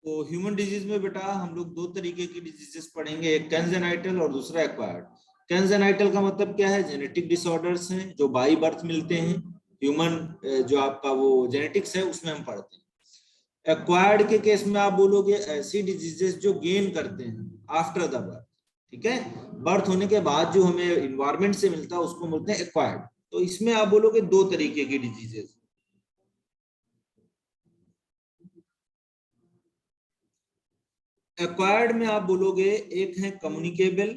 तो human disease में बेटा हम लोग दो तरीके की डिजीजेस पढ़ेंगे, एक कंजेनाइटल और दूसरा एक्वायर्ड। कंजेनाइटल का मतलब क्या है? जेनेटिक डिसऑर्डर्स हैं जो बाई बर्थ मिलते हैं, ह्यूमन जो आपका वो जेनेटिक्स है उसमें हम पढ़ते हैं। एक्वायर्ड के केस में आप बोलोगे ऐसी डिजीजेस जो गेन करते हैं आफ्टर द बर्थ, ठीक है, बर्थ होने के बाद जो हमें इन्वायरमेंट से मिलता है उसको बोलते हैं एक्वायर्ड। तो इसमें आप बोलोगे दो तरीके की डिजीजेस। एक्वायर्ड में आप बोलोगे एक है कम्युनिकेबल,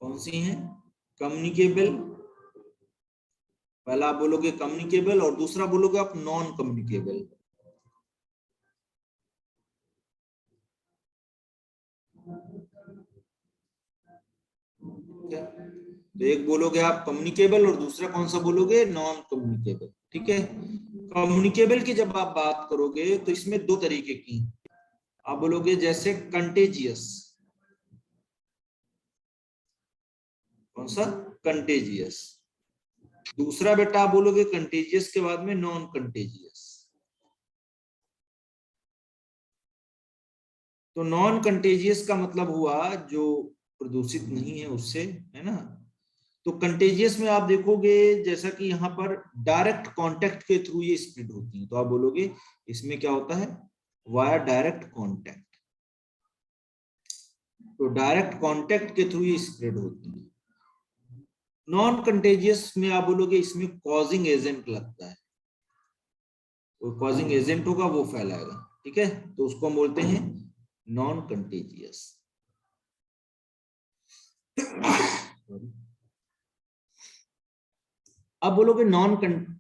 कौन सी है? कम्युनिकेबल। पहला आप बोलोगे कम्युनिकेबल और दूसरा बोलोगे आप नॉन कम्युनिकेबल। तो एक बोलोगे आप कम्युनिकेबल और दूसरा कौन सा बोलोगे? नॉन कम्युनिकेबल, ठीक है। कम्युनिकेबल की जब आप बात करोगे तो इसमें दो तरीके की आप बोलोगे, जैसे कंटेजियस। कौन सा? कंटेजियस। दूसरा बेटा आप बोलोगे कंटेजियस के बाद में नॉन कंटेजियस। तो नॉन कंटेजियस का मतलब हुआ जो प्रदूषित नहीं है उससे, है ना। तो कंटेजियस में आप देखोगे जैसा कि यहाँ पर डायरेक्ट कांटेक्ट के थ्रू ये स्प्रेड होती है, तो आप बोलोगे इसमें क्या होता है? Via direct contact. तो डायरेक्ट कांटेक्ट के थ्रू ये स्प्रेड होती है। नॉन कंटेजियस में आप बोलोगे इसमें कॉजिंग एजेंट लगता है, वो कॉजिंग एजेंट होगा वो फैलाएगा, ठीक है, तो उसको हम बोलते हैं नॉन कंटेजियस। अब बोलोगे नॉन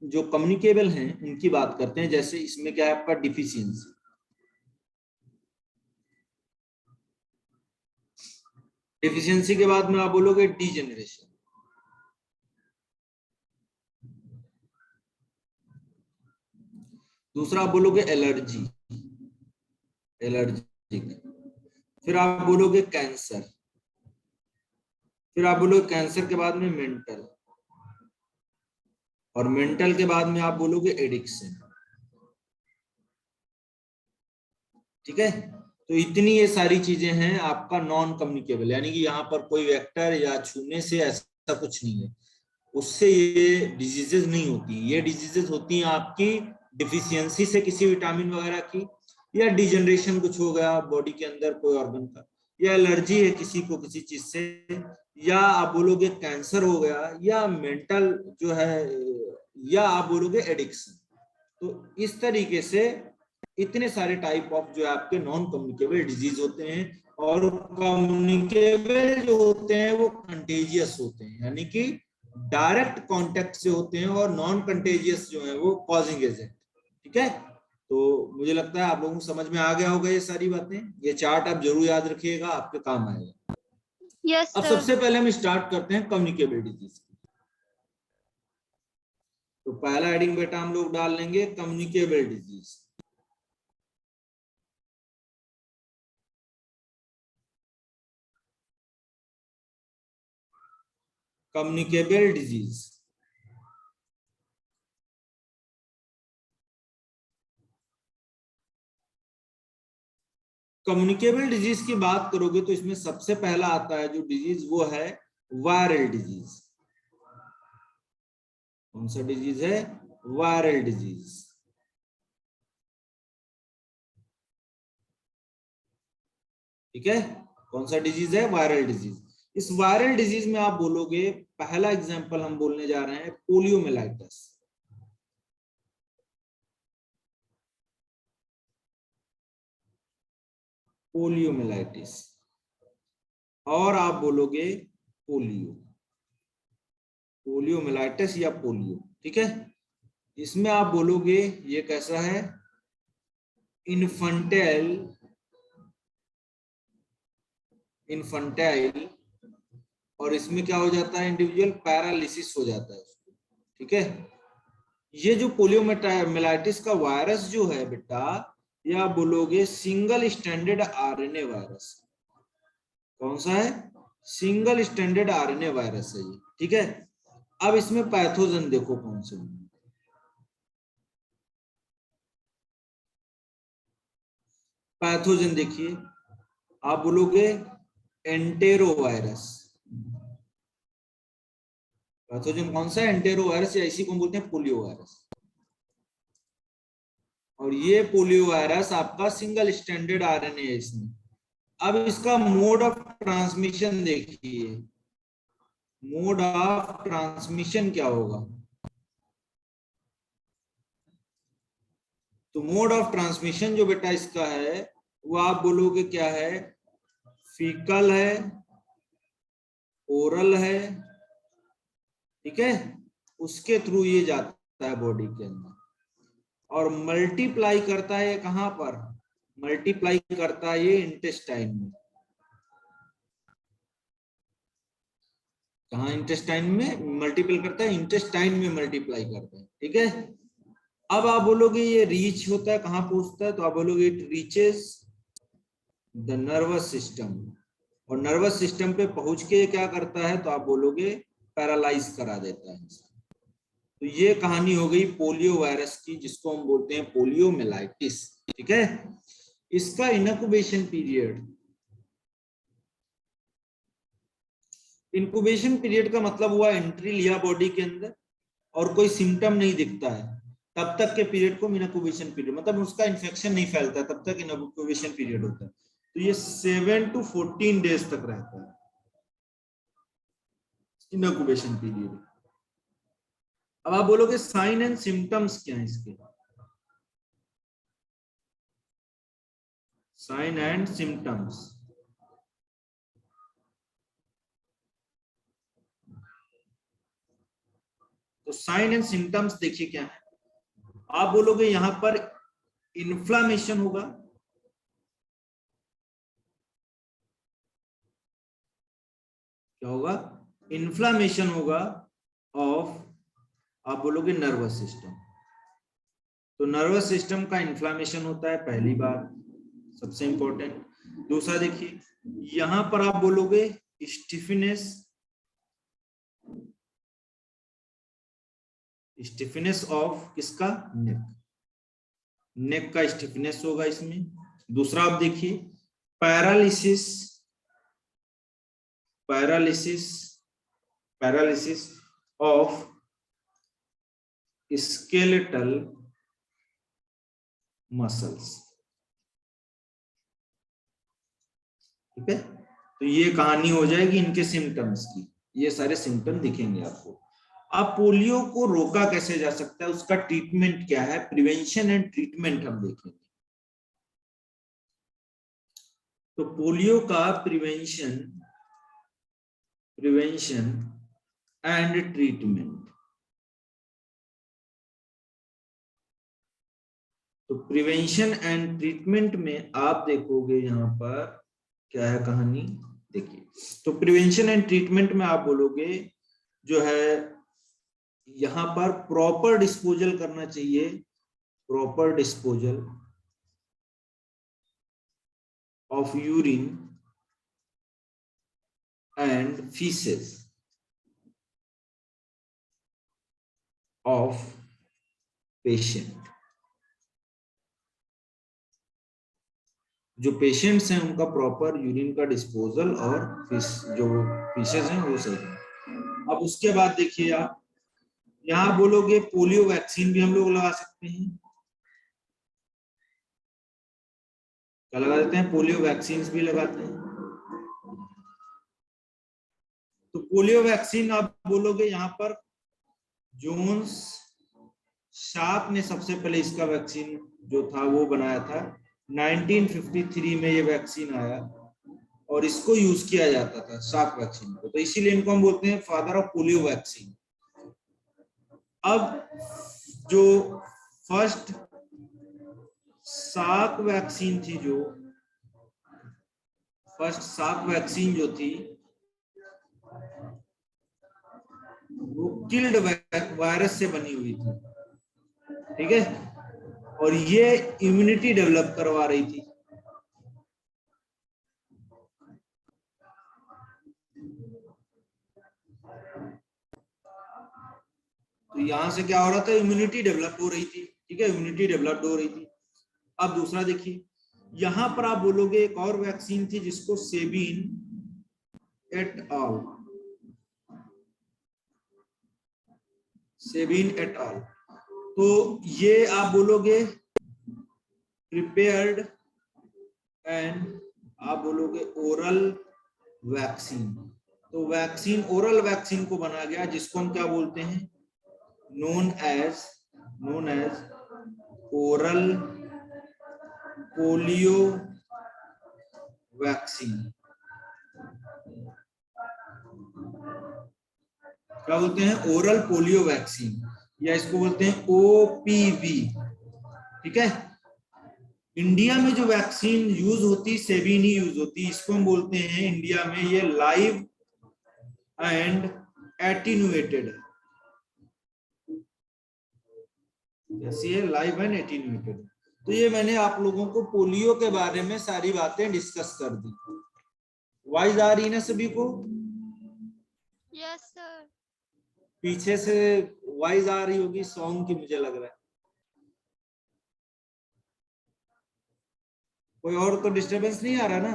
जो कम्युनिकेबल हैं उनकी बात करते हैं। जैसे इसमें क्या है आपका? डिफिशियंसी। डिफिशियंसी के बाद में आप बोलोगे डीजेनरेशन। दूसरा आप बोलोगे एलर्जी, एलर्जिक। फिर आप बोलोगे कैंसर। फिर आप बोलोगे कैंसर के बाद में मेंटल, और मेंटल के बाद में आप बोलोगे एडिक्शन, ठीक है। तो इतनी ये सारी चीजें हैं आपका नॉन कम्युनिकेबल, यानी कि यहाँ पर कोई वेक्टर या छूने से ऐसा कुछ नहीं है, उससे ये डिजीजेस नहीं होती। ये डिजीजेस होती हैं आपकी डिफिशियंसी से किसी विटामिन वगैरह की, या डिजनरेशन कुछ हो गया बॉडी के अंदर कोई ऑर्गन का, या एलर्जी है किसी को किसी चीज से, या आप बोलोगे कैंसर हो गया, या मेंटल जो है, या आप बोलोगे एडिक्शन। तो इस तरीके से इतने सारे टाइप ऑफ जो है आपके नॉन कम्युनिकेबल डिजीज होते हैं। और कम्युनिकेबल जो होते हैं वो कंटेजियस होते हैं, यानी कि डायरेक्ट कांटेक्ट से होते हैं, और नॉन कंटेजियस जो है वो कॉजिंग एजेंट, ठीक है। तो मुझे लगता है आप लोगों को समझ में आ गया होगा ये सारी बातें। ये चार्ट आप जरूर याद रखिएगा, आपके काम आएगा। यस अब सर। सबसे पहले हम स्टार्ट करते हैं कम्युनिकेबल डिजीज। तो पहला हेडिंग बेटा हम लोग डाल लेंगे communicable disease. Communicable disease. Communicable disease की बात करोगे तो इसमें सबसे पहला आता है जो डिजीज वो है वायरल डिजीज। कौन सा डिजीज है? वायरल डिजीज, ठीक है। कौन सा डिजीज है? Viral disease. इस वायरल डिजीज में आप बोलोगे, पहला एग्जांपल हम बोलने जा रहे हैं पोलियोमेलाइटिस। पोलियोमेलाइटिस। और आप बोलोगे पोलियो, पोलियोमेलाइटिस या पोलियो, ठीक है। इसमें आप बोलोगे ये कैसा है? इन्फंटाइल, इन्फंटाइल। और इसमें क्या हो जाता है? इंडिविजुअल पैरालिसिस हो जाता है उसको, ठीक है। ये जो पोलियोमेलाइटिस का वायरस जो है बेटा, या बोलोगे सिंगल स्टैंडर्ड आरएनए वायरस। कौन सा है? सिंगल स्टैंडर्ड आरएनए वायरस है ये, ठीक है। अब इसमें पैथोजन देखो कौन से, पैथोजन देखिए, आप बोलोगे एंटेरोवायरस। पैथोजन कौन सा है? एंटेरोवायरस, या इसी को बोलते हैं पोलियो वायरस। और ये पोलियो वायरस आपका सिंगल स्टैंडर्ड आरएनए है इसमें। अब इसका मोड ऑफ ट्रांसमिशन देखिए, मोड ऑफ ट्रांसमिशन क्या होगा? तो मोड ऑफ ट्रांसमिशन जो बेटा इसका है वो आप बोलोगे क्या है? फीकल है, ओरल है, ठीक है, उसके थ्रू ये जाता है बॉडी के अंदर और मल्टीप्लाई करता है। कहां पर मल्टीप्लाई करता है? ये इंटेस्टाइन में। कहा इंटेस्टाइन में मल्टीपल करता है? इंटेस्टाइन में मल्टीप्लाई करता है, ठीक है। अब आप बोलोगे ये रीच होता है, कहां पहुंचता है? तो आप बोलोगे it reaches the nervous system, और नर्वस सिस्टम पे पहुंच के क्या करता है? तो आप बोलोगे पैरालाइज करा देता है। तो ये कहानी हो गई पोलियो वायरस की, जिसको हम बोलते हैं पोलियोमेलाइटिस, ठीक है। इसका इनक्यूबेशन पीरियड, इंक्यूबेशन पीरियड का मतलब हुआ एंट्री लिया बॉडी के अंदर और कोई सिम्टम नहीं दिखता है, तब तक के पीरियड को इनक्यूबेशन पीरियड, मतलब उसका इन्फेक्शन नहीं फैलता है, तब तक इनक्यूबेशन पीरियड होता है। तो ये 7 to 14 डेज तक रहता है इनक्यूबेशन पीरियड। अब आप बोलोगे साइन एंड सिम्टम्स क्या है इसके? साइन एंड सिम्टम्स, तो साइन एंड सिम्टम्स देखिए क्या है। आप बोलोगे यहां पर इन्फ्लामेशन होगा, क्या होगा? इन्फ्लामेशन होगा ऑफ, आप बोलोगे नर्वस सिस्टम। तो नर्वस सिस्टम का इन्फ्लामेशन होता है, पहली बात, सबसे इंपॉर्टेंट। दूसरा देखिए, यहां पर आप बोलोगे स्टिफनेस, स्टिफनेस ऑफ किसका? नेक, नेक का स्टिफनेस होगा इसमें। दूसरा आप देखिए paralysis, paralysis, paralysis of skeletal muscles, ठीक है। तो ये कहानी हो जाएगी इनके सिम्टम्स की, ये सारे सिम्टम दिखेंगे आपको। अब पोलियो को रोका कैसे जा सकता है, उसका ट्रीटमेंट क्या है? प्रिवेंशन एंड ट्रीटमेंट हम देखेंगे। तो पोलियो का प्रिवेंशन, प्रिवेंशन एंड ट्रीटमेंट, तो प्रिवेंशन एंड ट्रीटमेंट में आप देखोगे यहां पर क्या है कहानी, देखिए। तो प्रिवेंशन एंड ट्रीटमेंट में आप बोलोगे जो है यहां पर प्रॉपर डिस्पोजल करना चाहिए, proper disposal of urine and faeces of patient. जो पेशेंट्स हैं उनका प्रॉपर यूरिन का डिस्पोजल और जो फीसेस हैं वो सही। अब उसके बाद देखिए आप यहां बोलोगे पोलियो वैक्सीन भी हम लोग लगा सकते हैं, क्या लगा देते हैं? पोलियो वैक्सीन भी लगाते हैं। तो पोलियो वैक्सीन आप बोलोगे यहाँ पर जोन्स शार्प ने सबसे पहले इसका वैक्सीन जो था वो बनाया था, 1953 में ये वैक्सीन आया और इसको यूज किया जाता था शार्प वैक्सीन को, तो इसीलिए इनको हम बोलते हैं फादर ऑफ पोलियो वैक्सीन। अब जो फर्स्ट शार्प वैक्सीन थी, जो फर्स्ट शार्प वैक्सीन जो थी वो किल्ड वायरस से बनी हुई थी, ठीक है, और ये इम्यूनिटी डेवलप करवा रही थी। तो यहां से क्या हो रहा था? इम्यूनिटी डेवलप हो रही थी, ठीक है, इम्यूनिटी डेवलप हो रही थी। अब दूसरा देखिए, यहां पर आप बोलोगे एक और वैक्सीन थी जिसको Sabin et al, Sabin et al, तो ये आप बोलोगे प्रिपेयर्ड एंड आप बोलोगे ओरल वैक्सीन। तो वैक्सीन, ओरल वैक्सीन को बना गया जिसको हम क्या बोलते हैं, known as oral polio vaccine. क्या बोलते हैं, ओरल पोलियो वैक्सीन, या इसको बोलते हैं ओपीवी। ठीक है, इंडिया में जो वैक्सीन यूज होती सेबिन ही यूज होती, इसको हम बोलते हैं इंडिया में ये लाइव एंड एटीन्यूएटेड, जैसी है लाइव एंड एटीन्यूएटेड। तो ये मैंने आप लोगों को पोलियो के बारे में सारी बातें डिस्कस कर दी। वाइज आ रही ना सभी को? Yes sir. पीछे से वाइज आ रही होगी सॉन्ग की, मुझे लग रहा है। कोई और तो डिस्टरबेंस नहीं आ रहा ना?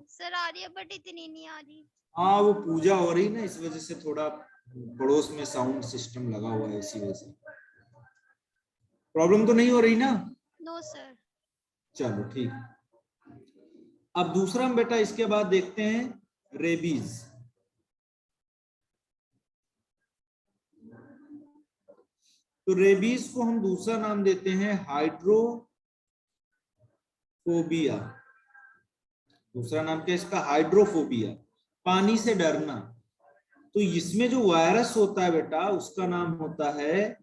सर आ रही है बट इतनी नहीं आ रही। हाँ, वो पूजा हो रही ना, इस वजह से थोड़ा पड़ोस में साउंड सिस्टम लगा हुआ है, इसी वजह से। प्रॉब्लम तो नहीं हो रही ना? No sir. चलो ठीक। अब दूसरा हम बेटा इसके बाद देखते हैं रेबीज। तो रेबीज को हम दूसरा नाम देते हैं हाइड्रोफोबिया। दूसरा नाम क्या इसका, हाइड्रोफोबिया, पानी से डरना। तो इसमें जो वायरस होता है बेटा उसका नाम होता है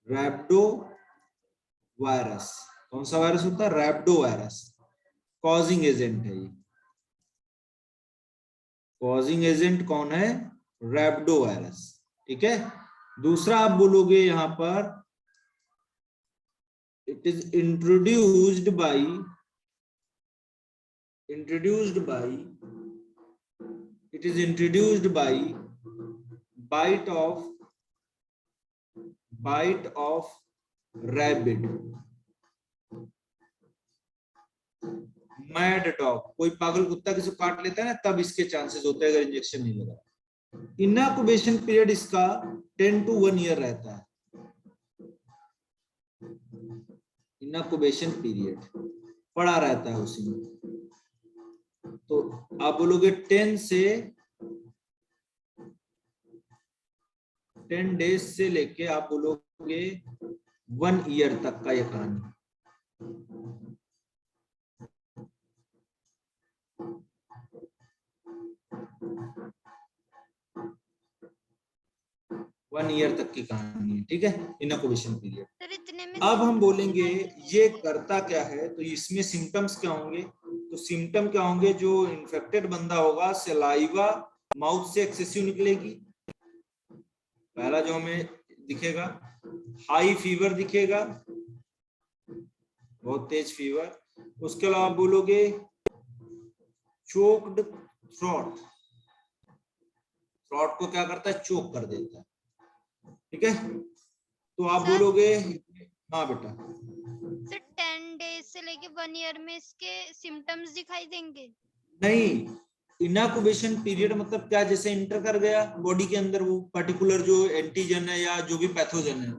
रैब्डो वायरस। कौन सा वायरस होता है, रैब्डो वायरस। कॉजिंग एजेंट है ये, कॉजिंग एजेंट कौन है, रैब्डो वायरस। ठीक है, दूसरा आप बोलोगे यहां पर it is introduced by bite of rabid, mad dog. कोई पागल कुत्ता किसी को काट लेता है ना, तब इसके चांसेस होते हैं अगर इंजेक्शन नहीं लगा। इनक्यूबेशन पीरियड इसका 10 to 1 ईयर रहता है। इनक्यूबेशन पीरियड पड़ा रहता है उसी में। तो आप बोलोगे 10 डेज से लेके आप बोलोगे 1 ईयर तक का ये कहानी। वन ईयर तक की कहानी है। ठीक है, इनक्यूबेशन पीरियड। सर इतने में अब हम बोलेंगे ये करता क्या है, तो इसमें सिम्टम्स क्या होंगे। तो सिम्टम क्या होंगे, जो इन्फेक्टेड बंदा होगा सलाइवा माउथ से एक्सेसिव निकलेगी, पहला जो हमें दिखेगा। हाई फीवर दिखेगा, बहुत तेज फीवर। उसके अलावा बोलोगे चोक्ड थ्रॉट, थ्रॉट को क्या करता है, चोक कर देता है। ठीक है, तो आप बोलोगे, हाँ बेटा। सर 10 डेज से लेके 1 ईयर में इसके सिम्टम्स दिखाई देंगे? नहीं, इनक्यूबेशन पीरियड मतलब क्या, जैसे इंटर कर गया बॉडी के अंदर वो पर्टिकुलर जो एंटीजन है या जो भी पैथोजन है,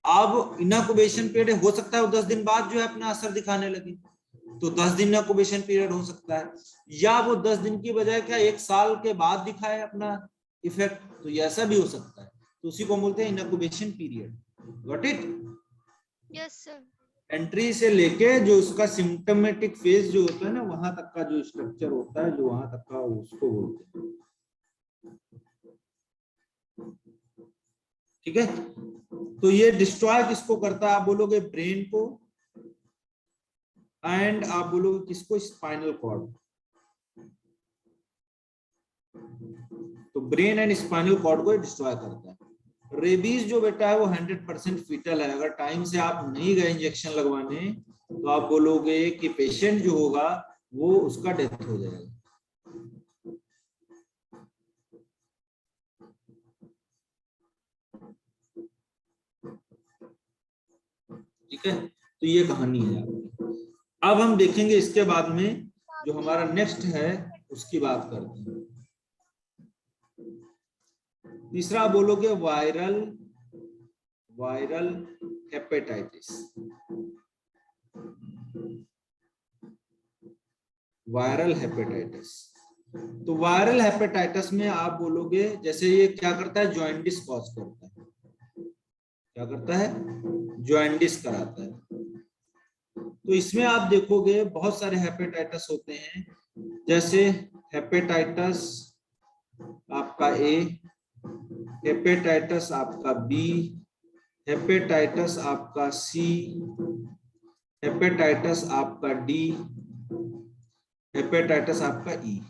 अब इनक्यूबेशन पीरियड हो सकता है वो 10 दिन बाद जो है अपना असर दिखाने लगे, तो 10 दिन इनक्यूबेशन पीरियड हो सकता है, या वो 10 दिन की बजाय क्या 1 साल के बाद दिखाए अपना इफेक्ट, तो ये ऐसा भी हो सकता है। तो उसी को बोलते हैं incubation period. Got it? Yes sir. Entry से लेके जो उसका सिम्टोमेटिक फेज जो होता है ना, वहां तक का जो स्ट्रक्चर होता है, जो वहां तक का, उसको बोलते हैं। ठीक है, तो ये डिस्ट्रॉय किसको करता है, आप बोलोगे ब्रेन को, एंड आप बोलोगे किसको, स्पाइनल कॉर्ड। तो ब्रेन एंड स्पाइनल कॉर्ड को डिस्ट्रॉय करता है। रेबीज जो बेटा है वो 100% फीटल है। अगर टाइम से आप नहीं गए इंजेक्शन लगवाने, तो आप बोलोगे कि पेशेंट जो होगा वो उसका डेथ हो जाएगा। ठीक है, तो ये कहानी है आपकी। अब हम देखेंगे इसके बाद में जो हमारा नेक्स्ट है उसकी बात करते हैं। तीसरा बोलोगे वायरल हेपेटाइटिस। वायरल हेपेटाइटिस, तो वायरल हेपेटाइटिस में आप बोलोगे जैसे ये क्या करता है, जॉइंडिस कॉज करता है। क्या करता है, जॉइंडिस कराता है। तो इसमें आप देखोगे बहुत सारे हेपेटाइटिस होते हैं, जैसे हेपेटाइटिस आपका ए, हेपेटाइटिस आपका बी, हेपेटाइटिस आपका सी, हेपेटाइटिस आपका डी, हेपेटाइटिस आपका ई।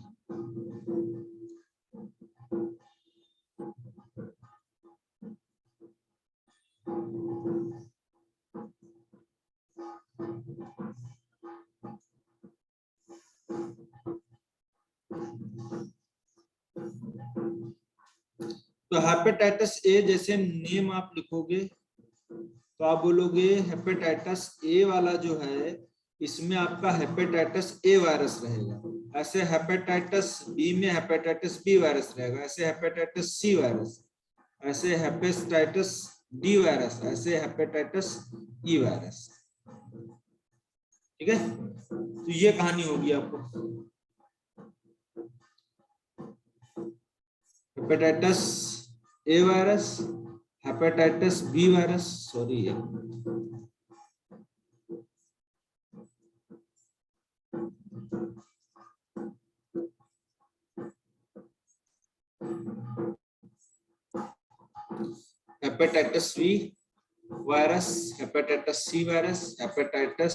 तो हेपेटाइटिस ए जैसे नेम आप लिखोगे तो आप बोलोगे हेपेटाइटिस ए वाला जो है इसमें आपका हेपेटाइटिस ए वायरस रहेगा। ऐसे हेपेटाइटिस बी में हेपेटाइटिस बी वायरस रहेगा, ऐसे हेपेटाइटिस सी वायरस, ऐसे हेपेटाइटिस डी वायरस, ऐसे हेपेटाइटिस ई वायरस। ठीक है, तो ये कहानी होगी आपको। Hepatitis A virus, hepatitis B virus, sorry hepatitis B virus, hepatitis C virus, hepatitis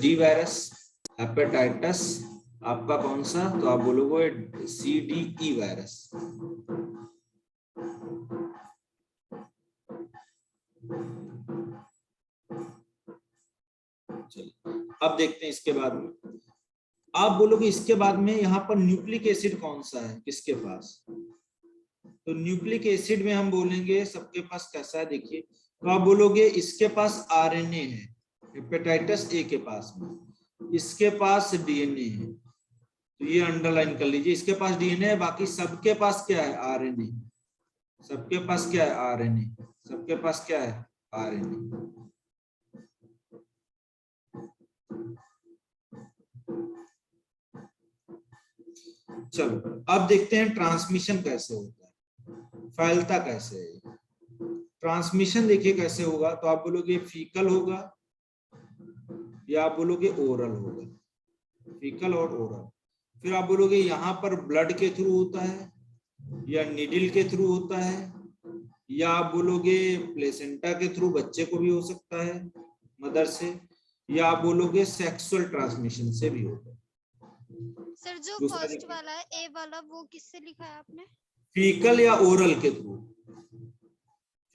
D virus, hepatitis आपका कौन सा, तो आप बोलोगे सी डी ई वायरस। चलिए अब देखते हैं इसके बाद में। आप बोलोगे इसके बाद में यहाँ पर न्यूक्लिक एसिड कौन सा है किसके पास, तो न्यूक्लिक एसिड में हम बोलेंगे सबके पास कैसा है देखिए, तो आप बोलोगे इसके पास आरएनए है, हेपेटाइटिस ए के पास में, इसके पास डीएनए है, तो ये अंडरलाइन कर लीजिए, इसके पास डीएनए है, बाकी सबके पास क्या है, आरएनए। सबके पास क्या है, आरएनए। सबके पास क्या है, आरएनए। चलो अब देखते हैं ट्रांसमिशन कैसे होता है, फैलता कैसे है। ट्रांसमिशन देखिए कैसे होगा, तो आप बोलोगे फीकल होगा या आप बोलोगे ओरल होगा, फीकल और ओरल। फिर आप बोलोगे यहाँ पर ब्लड के थ्रू होता है या निडल के थ्रू होता है, या आप बोलोगे प्लेसेंटा के थ्रू, बच्चे को भी हो सकता है मदर से, या आप बोलोगे सेक्सुअल ट्रांसमिशन से भी होता है। सर जो फर्स्ट वाला है ए वाला वो किससे लिखा है आपने, फीकल या ओरल के थ्रू।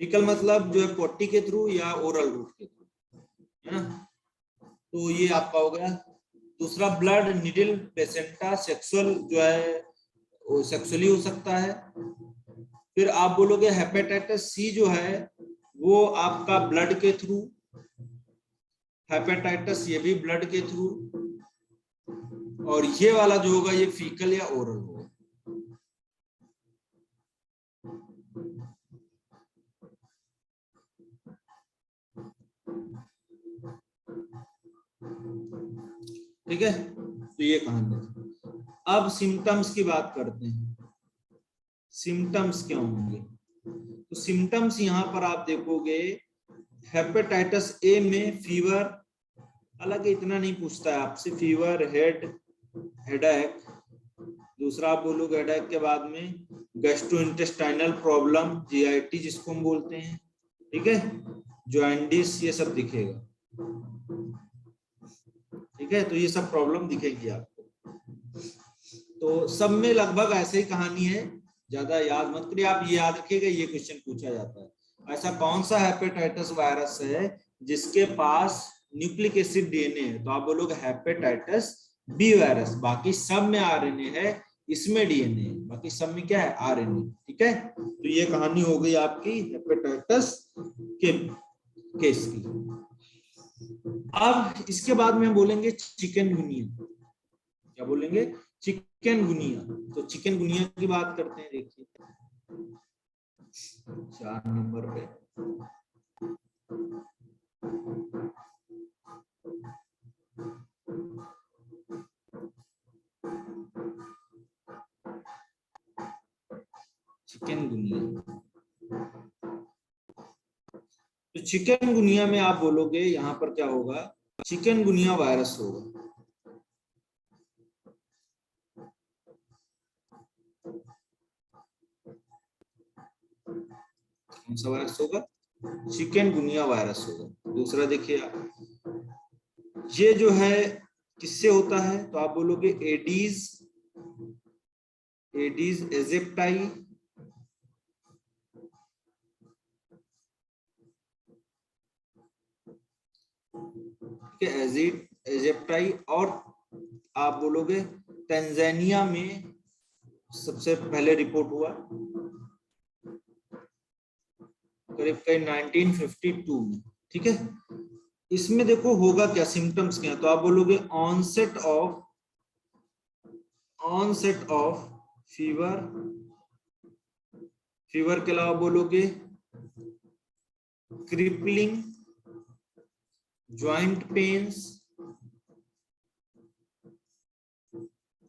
फीकल मतलब जो है पोटी के थ्रू या ओरल रूट के थ्रू, है ना, तो ये आपका हो गया। दूसरा ब्लड, निडल, प्लेसेंटा, सेक्सुअल जो है वो सेक्सुअली हो सकता है। फिर आप बोलोगे हेपेटाइटिस सी जो है वो आपका ब्लड के थ्रू, हेपेटाइटिस ये भी ब्लड के थ्रू, और ये वाला जो होगा ये फीकल या ओरल होगा। ठीक है, तो ये कहानी है। अब सिम्टम्स की बात करते हैं, सिम्टम्स क्या होंगे, तो सिम्टम्स यहाँ पर आप देखोगे हेपेटाइटिस ए में फीवर, हालांकि इतना नहीं पूछता है आपसे, फीवर, हेडेक। दूसरा आप बोलोगे हेडेक के बाद में गैस्ट्रोइंटेस्टाइनल प्रॉब्लम, जीआईटी जिसको हम बोलते हैं, ठीक है, जॉइंडिस, ये सब दिखेगा। ठीक है, तो ये सब प्रॉब्लम दिखेगी आपको। तो सब में लगभग ऐसे ही कहानी है, ज्यादा याद मत करिए, आप ये याद रखिएगा ये क्वेश्चन पूछा जाता है। ऐसा कौन सा हेपेटाइटिस वायरस है जिसके पास न्यूक्लिक एसिड डीएनए है, तो आप बोलोगे हेपेटाइटिस बी वायरस। बाकी सब में आरएनए है, इसमें डीएनए है, बाकी सब में क्या है, आरएनए। ठीक है, तो ये कहानी हो गई आपकी हेपेटाइटिस के। केस की। अब इसके बाद में बोलेंगे चिकनगुनिया। क्या बोलेंगे? चिकनगुनिया। तो चिकनगुनिया की बात करते हैं। देखिए 4 नंबर पे चिकनगुनिया। तो चिकनगुनिया में आप बोलोगे यहां पर क्या होगा? चिकनगुनिया वायरस होगा। कौन सा वायरस होगा? चिकनगुनिया वायरस होगा। दूसरा देखिए आप, ये जो है किससे होता है? तो आप बोलोगे एडीज, एडीज एजिप्टाई, ठीक है, एजिप्टाई। और आप बोलोगे तंजानिया में सबसे पहले रिपोर्ट हुआ, करीब करीब 1952 में। ठीक है, इसमें देखो होगा क्या, सिम्टम्स क्या? तो आप बोलोगे ऑनसेट ऑफ फीवर, फीवर के अलावा बोलोगे crippling, joint pains,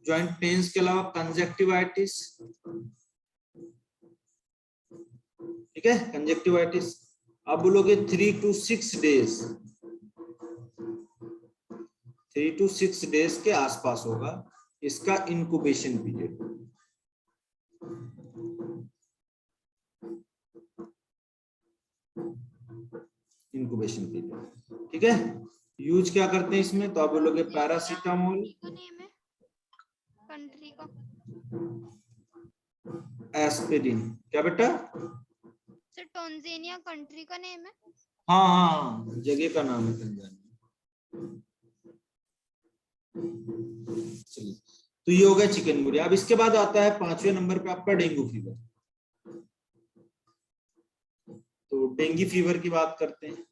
joint pains के अलावा कंजक्टिवाइटिस, ठीक है, कंजक्टिवाइटिस। आप बोलोगे 3 to 6 डेज, 3 to 6 डेज के आसपास होगा इसका इंक्यूबेशन पीरियड। इंक्यूबेशन पीरियड, ठीक है। यूज क्या करते हैं इसमें? तो आप बोलोगे पैरासीटामोल, कंट्री का एस्पिरिन। क्या बेटा? सर टोंजेनिया कंट्री का नेम है। हाँ हाँ, जगह का नाम है तंजानिया। चलिए, तो ये हो गया चिकनगुनिया। अब इसके बाद आता है 5वें नंबर पे आपका डेंगू फीवर। तो डेंगू फीवर की बात करते हैं।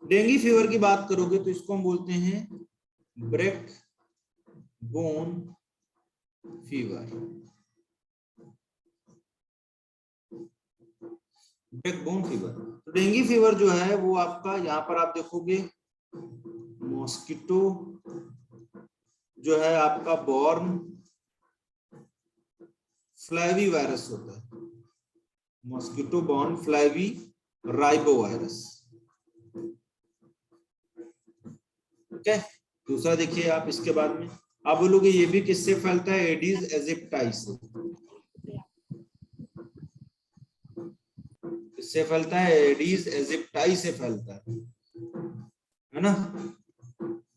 डेंगू फीवर की बात करोगे तो इसको हम बोलते हैं break bone fever. Break bone fever. तो डेंगू फीवर जो है वो आपका, यहाँ पर आप देखोगे मॉस्किटो जो है आपका बॉर्न फ्लैवी वायरस होता है, मॉस्किटो बॉर्न फ्लैवी राइबो वायरस। ठीक है, दूसरा देखिए आप इसके बाद में, आप बोलोगे ये भी किससे फैलता है? एडीज एजिप्टाई से। किससे फैलता है? एडीज एजिप्टाई से फैलता है ना।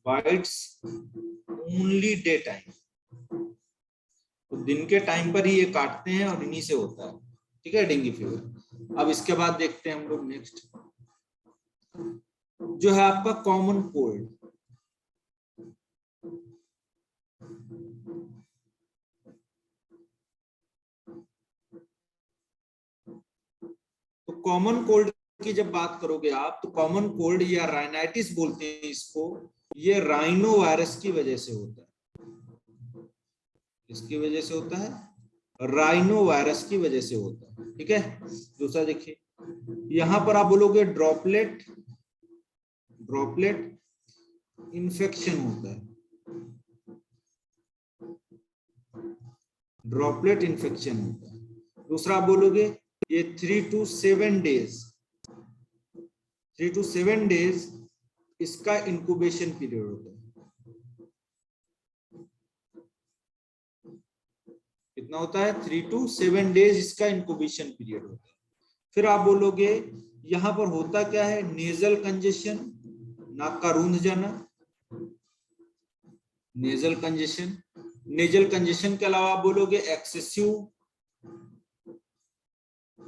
बाइट्स ओनली डे टाइम, तो दिन के टाइम पर ही ये काटते हैं और इन्हीं से होता है। ठीक है, डेंगू फीवर। अब इसके बाद देखते हैं हम लोग नेक्स्ट जो है आपका कॉमन कोल्ड। तो कॉमन कोल्ड की जब बात करोगे आप, तो कॉमन कोल्ड या राइनाइटिस बोलते हैं इसको, ये राइनो वायरस की वजह से होता है। किसकी वजह से होता है? राइनो वायरस की वजह से होता है। ठीक है, दूसरा देखिए, यहां पर आप बोलोगे ड्रॉपलेट, ड्रॉपलेट इन्फेक्शन होता है, ड्रॉपलेट इन्फेक्शन होता है। दूसरा आप बोलोगे ये 3 to 7 डेज, 3 to 7 डेज इसका इंक्यूबेशन पीरियड होता है। कितना होता है? 3 to 7 डेज इसका इंक्यूबेशन पीरियड होता है। फिर आप बोलोगे यहां पर होता क्या है? नेजल कंजेशन, नाक का रूंध जाना, नेजल कंजेशन। नेजल कंजेशन के अलावा आप बोलोगे excessive,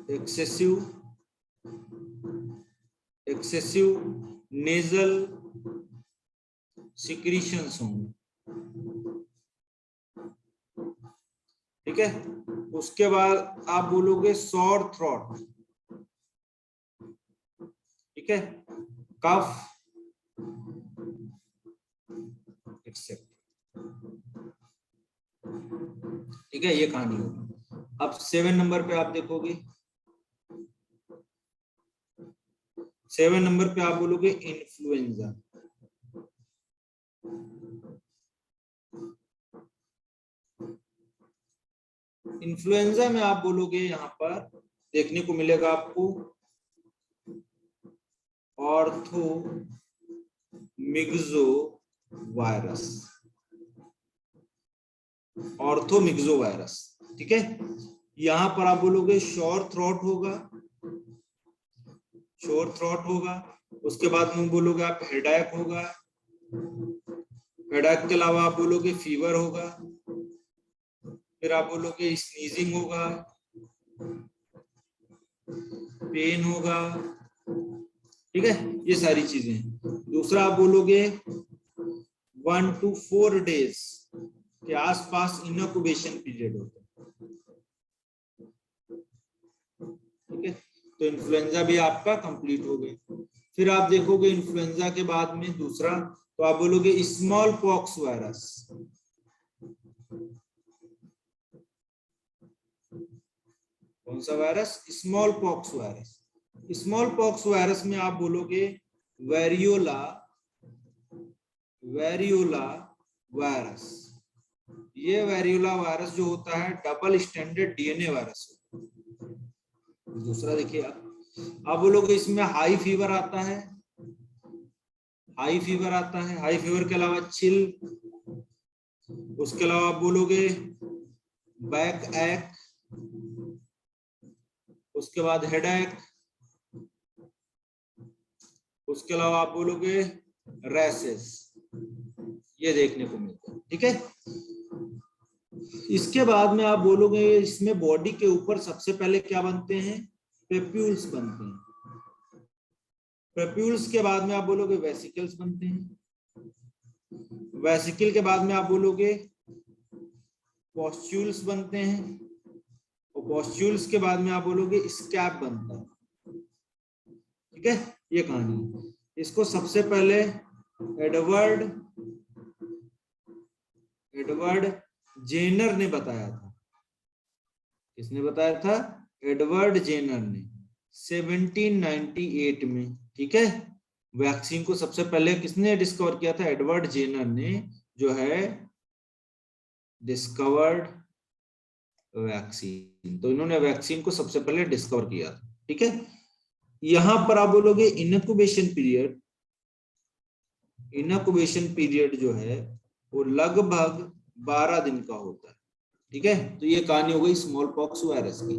excessive, excessive nasal secretions होंगे। ठीक है। उसके बाद आप बोलोगे सॉर थ्रोट, ठीक है, कफ एक्सेप्ट, ठीक है, ये कहानी होगी। अब 7 नंबर पे आप देखोगे, 7 नंबर पे आप बोलोगे इन्फ्लुएंजा। इन्फ्लुएंजा में आप बोलोगे, यहां पर देखने को मिलेगा आपको ortho myxo virus, ortho myxo virus, ठीक है। यहां पर आप बोलोगे श्योर थ्रोट होगा, श्योर थ्रोट होगा। उसके बाद में बोलोगे आप हेडेक होगा, हेडेक के अलावा आप बोलोगे फीवर होगा, फिर आप बोलोगे स्नीजिंग होगा, पेन होगा, ठीक है, ये सारी चीजें हैं। दूसरा आप बोलोगे 1 to 4 डेज के आसपास इनक्यूबेशन पीरियड होता है, ठीक है। तो इन्फ्लुएंजा भी आपका कंप्लीट हो गया। फिर आप देखोगे इन्फ्लुएंजा के बाद में दूसरा, तो आप बोलोगे स्मॉल पॉक्स वायरस। कौन सा virus? Small pox virus. Small pox virus में आप बोलोगे वेरियोला, वेरियोला वायरस। ये वेरियोला वायरस जो होता है डबल स्टैंडर्ड डीएनए वायरस। दूसरा देखिए आप बोलोगे इसमें हाई फीवर आता है, हाई फीवर आता है, हाई फीवर के अलावा चिल, उसके अलावा आप बोलोगे बैक एक, उसके बाद हेडेक, उसके अलावा आप बोलोगे रैसेस, ये देखने को मिलता है, ठीक है। इसके बाद में आप बोलोगे इसमें बॉडी के ऊपर सबसे पहले क्या बनते हैं? पेप्यूल्स बनते हैं। पेप्यूल्स के बाद में आप बोलोगे वेसिकल्स बनते हैं, वेसिकल के बाद में आप बोलोगे पॉस्ट्यूल्स बनते हैं, और पॉस्ट्यूल्स के बाद में आप बोलोगे स्कैप बनता है, ठीक है। ये कहानी, इसको सबसे पहले एडवर्ड जेनर ने बताया था। किसने बताया था? एडवर्ड जेनर ने 1798 में, ठीक है। वैक्सीन को सबसे पहले किसने डिस्कवर किया था? एडवर्ड जेनर ने, जो है डिस्कवर्ड वैक्सीन। तो इन्होंने वैक्सीन को सबसे पहले डिस्कवर किया था, ठीक है। यहां पर आप बोलोगे इनक्यूबेशन पीरियड, इनक्यूबेशन पीरियड जो है वो लगभग 12 दिन का होता है, ठीक है। तो ये कहानी हो गई स्मॉल पॉक्स वायरस की।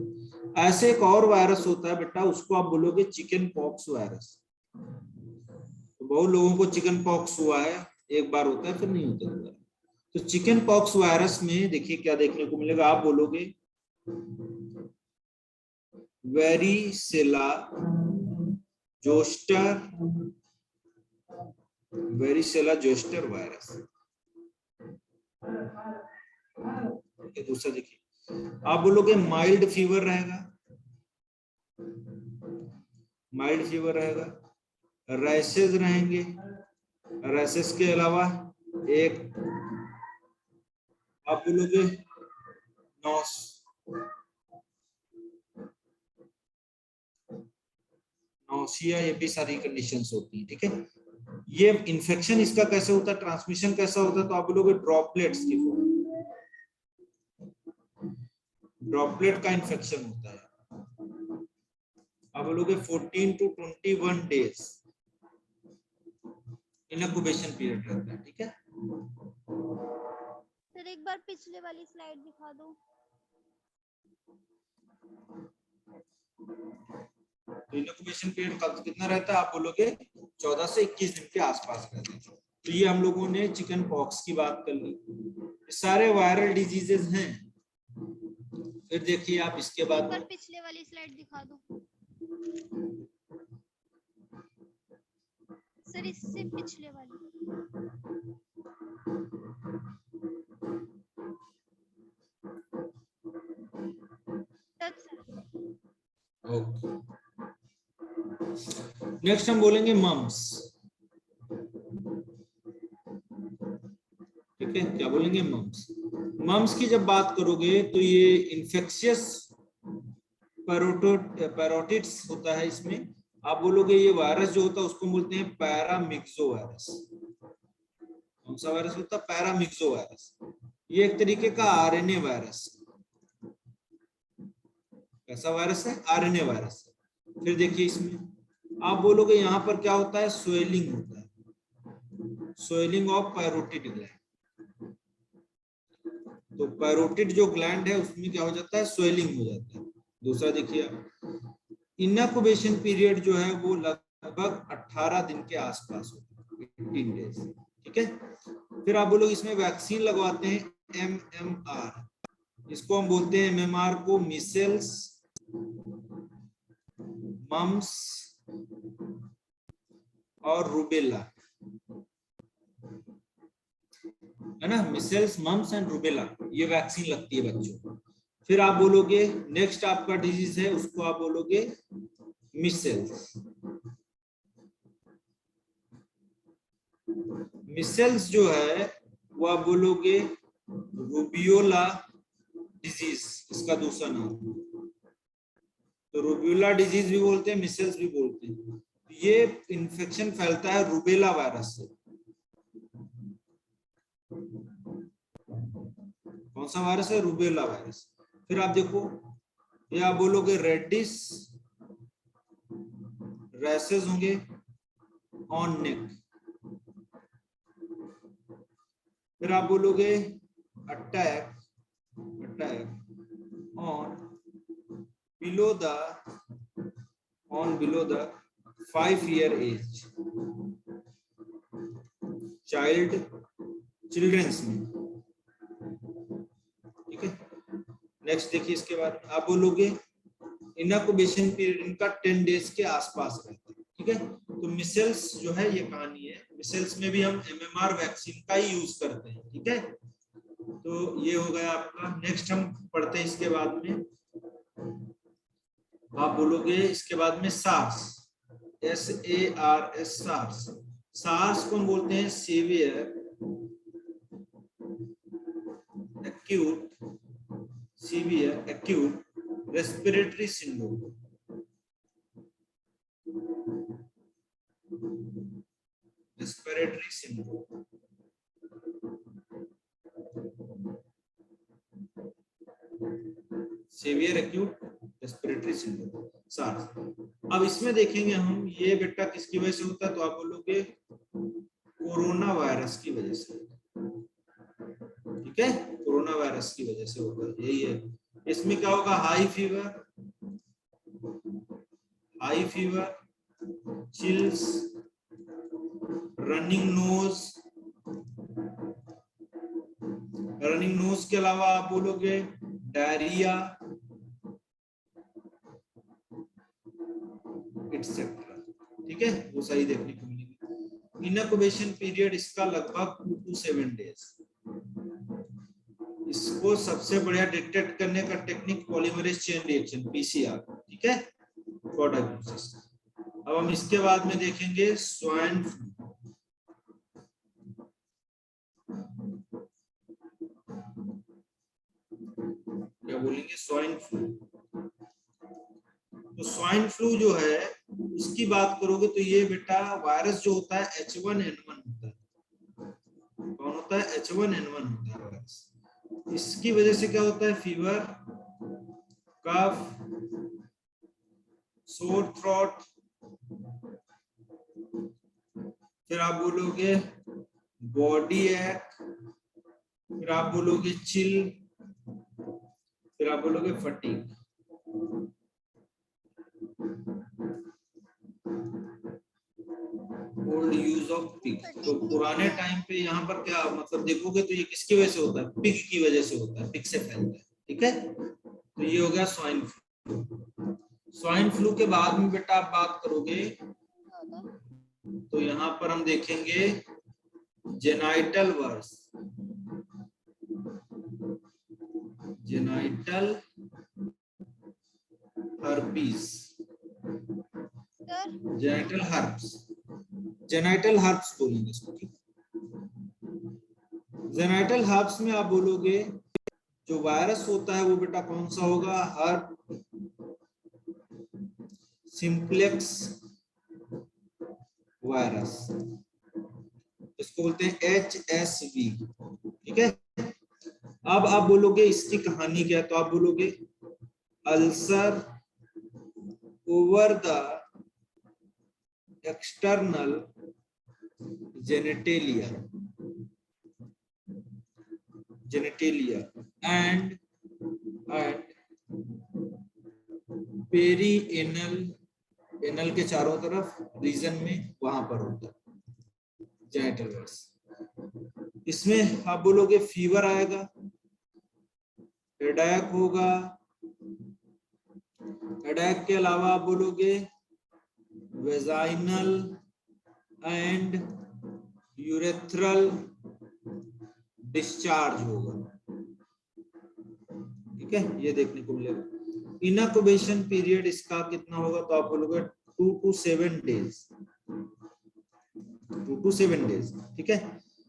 ऐसे एक और वायरस होता है बेटा, उसको आप बोलोगे चिकन पॉक्स वायरस। तो बहुत लोगों को चिकन पॉक्स हुआ है, एक बार होता है फिर नहीं होता दोबारा। तो चिकन पॉक्स वायरस में देखिए क्या देखने को मिलेगा, आप बोलोगे varicella zoster, varicella zoster virus. दूसरा देखिए आप बोलोगे माइल्ड फीवर रहेगा, माइल्ड फीवर रहेगा, रैसेस रहेंगे, रैसेस के अलावा एक आप बोलोगे नॉस, नौसिया, ये भी सारी कंडीशंस होती है, ठीक है। ये इन्फेक्शन इसका कैसे होता है, ट्रांसमिशन कैसा होता है? तो आप बोलोगे ड्रॉपलेट्स की फॉर्म, ड्रॉपलेट का इन्फेक्शन होता है। आप बोलोगे 14 to 21 डेज इनक्यूबेशन पीरियड रहता है, ठीक है। सर एक बार पिछले वाली स्लाइड दिखा दो। इनक्यूबेशन पीरियड कितना रहता है? आप बोलोगे 14 से 21 दिन के आसपास रहता है। तो ये हम लोगों ने चिकन पॉक्स की बात कर ली, सारे वायरल डिजीजेस हैं। फिर देखिए आप इसके बाद एक बार पिछले वाली स्लाइड दिखा दो सर, इससे पिछले वाली। ओके, नेक्स्ट हम बोलेंगे मम्स। ठीक है, क्या बोलेंगे? मम्स। मम्स की जब बात करोगे तो ये इन्फेक्शियस पैरोटिड्स होता है। इसमें आप बोलोगे ये वायरस जो होता है उसको बोलते हैं पैरामिक्सो वायरस। कौन सा वायरस होता है? Paramyxo virus. ये एक तरीके का आरएनए वायरस। कैसा वायरस है? आरएनए वायरस है। फिर देखिए इसमें आप बोलोगे यहाँ पर क्या होता है? स्वेलिंग होता है, स्वेलिंग ऑफ पैरोटिड ग्लैंड। तो पैरोटिड जो ग्लैंड है उसमें क्या हो जाता है? स्वेलिंग हो जाता है। दूसरा देखिए आप, इनक्यूबेशन पीरियड जो है वो लगभग 18 दिन के आसपास होता है, 18 डेज। ठीक है, फिर आप बोलोगे इसमें वैक्सीन लगवाते हैं MMR, इसको हम बोलते हैं MMR को मीसल्स, मम्स और रूबेला, है ना? मिसेल्स, मम्स एंड रूबेला, ये वैक्सीन लगती है बच्चों को। फिर आप बोलोगे नेक्स्ट आपका डिजीज है उसको आप बोलोगे मिसेल्स। मिसेल्स जो है वो आप बोलोगे रूबियोला डिजीज, इसका दूसरा नाम। तो रूबियोला डिजीज भी बोलते हैं, मिसेल्स भी बोलते हैं। ये इन्फेक्शन फैलता है रूबेला वायरस से। कौन सा वायरस है? Rubella virus. फिर आप देखो, ये आप बोलोगे रेडिस रैशेस होंगे ऑन नेक। फिर आप बोलोगे attack on below the 5 year age childrens में। ठीक है, नेक्स्ट देखिए इसके बाद आप बोलोगे इनक्यूबेशन पीरियड इनका 10 डेज के आसपास रहता है। ठीक है, तो मिसेल्स जो है ये कहानी है। मिसेल्स में भी हम MMR वैक्सीन का ही यूज करते हैं। ठीक है, तो ये हो गया आपका। नेक्स्ट हम पढ़ते हैं इसके बाद में, आप बोलोगे इसके बाद में सार्स, SARS, सार्स। सार्स को हम बोलते हैं severe acute respiratory syndrome. Respiratory syndrome, severe acute respiratory syndrome, SARS. अब इसमें देखेंगे हम, ये बेटा किसकी वजह से होता है? तो आप बोलोगे कोरोना वायरस की वजह से। ठीक है, कोरोना वायरस की वजह से होगा, यही है। इसमें क्या होगा? High fever, chills, running nose के अलावा आप बोलोगे डायरिया एटसेट्रा। ठीक है, वो सही देखने को मिलेगी। इनक्यूबेशन पीरियड इसका लगभग 2 to 7 डेज। इसको सबसे बढ़िया डिटेक्ट करने का technique polymerase chain reaction, PCR। ठीक है, फॉर डायग्नोसिस। अब हम इसके बाद में देखेंगे स्वाइन फ्लू। क्या बोलेंगे? Swine flu. तो स्वाइन फ्लू जो है उसकी बात करोगे तो ये बेटा वायरस जो होता है H1N1 होता है। कौन होता है? H1N1 होता है वायरस। इसकी वजह से क्या होता है? फीवर, कफ, सोर थ्रोट। फिर आप बोलोगे बॉडी एक, फिर आप बोलोगे चिल, फिर आप बोलोगे fatigue. Old use of pig. तो पुराने टाइम पे यहाँ पर क्या मतलब देखोगे तो ये किसकी वजह से होता है? पिग की वजह से होता है, पिग से फैलता है। ठीक है, तो ये हो गया स्वाइन फ्लू। स्वाइन फ्लू के बाद में बेटा आप बात करोगे तो यहाँ पर हम देखेंगे genital warts, genital herpes. Sir? Genital herpes, genital herpes बोलेंगे इसको, ठीक। जेनाइटल हर्प्स में आप बोलोगे जो वायरस होता है वो बेटा कौन सा होगा, हर्प सिंप्लेक्स वायरस, इसको बोलते हैं HSV, ठीक है। अब आप बोलोगे इसकी कहानी क्या है, तो आप बोलोगे ulcer over the external genitalia and perianal, anal के चारों तरफ रीजन में वहां पर होता है जेनिटल वायरस। इसमें आप बोलोगे फीवर आएगा, हेडेक होगा, हेडेक के अलावा आप बोलोगे वेजाइनल एंड यूरेथ्रल डिस्चार्ज होगा, ठीक है, ये देखने को मिलेगा। इनक्यूबेशन पीरियड इसका कितना होगा, तो आप बोलोगे 2 to 7 डेज, 2 to 7 डेज, ठीक है।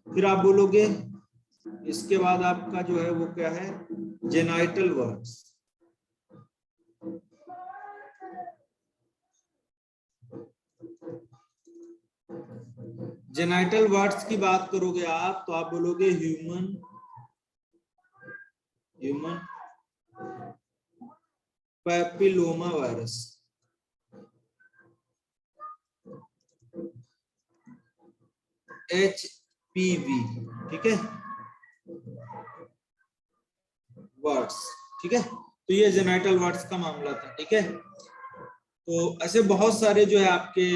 फिर आप बोलोगे इसके बाद आपका जो है वो क्या है, जेनाइटल वर्ड्स, जेनाइटल वर्ड्स की बात करोगे आप, तो आप बोलोगे ह्यूमन पैपिलोमा वायरस, HPV, ठीक है, वर्ड्स, ठीक है। तो ये जेनाइटल वर्ड्स का मामला था, ठीक है। तो ऐसे बहुत सारे जो है आपके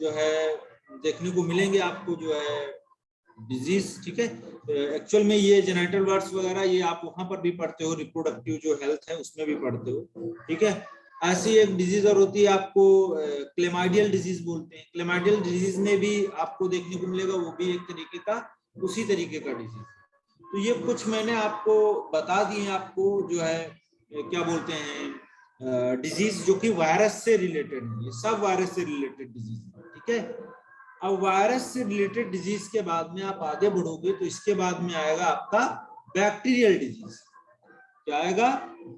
जो है देखने को मिलेंगे आपको जो है डिजीज, ठीक है। एक्चुअल में ये जेनाइटल वर्ड्स वगैरह ये आप वहां पर भी पढ़ते हो, रिप्रोडक्टिव जो हेल्थ है उसमें भी पढ़ते हो, ठीक है। ऐसी एक डिजीज और होती है आपको क्लेमाइडियल डिजीज बोलते हैं। क्लेमाइडियल डिजीज में भी आपको देखने को मिलेगा, वो भी एक तरीके का उसी तरीके का डिजीज। तो ये कुछ मैंने आपको बता दिए, आपको जो है क्या बोलते हैं डिजीज जो कि वायरस से रिलेटेड है, ये सब वायरस से रिलेटेड डिजीज, ठीक है। अब वायरस से रिलेटेड डिजीज के बाद में आप आगे बढ़ोगे तो इसके बाद में आएगा आपका बैक्टीरियल डिजीज। क्या आएगा,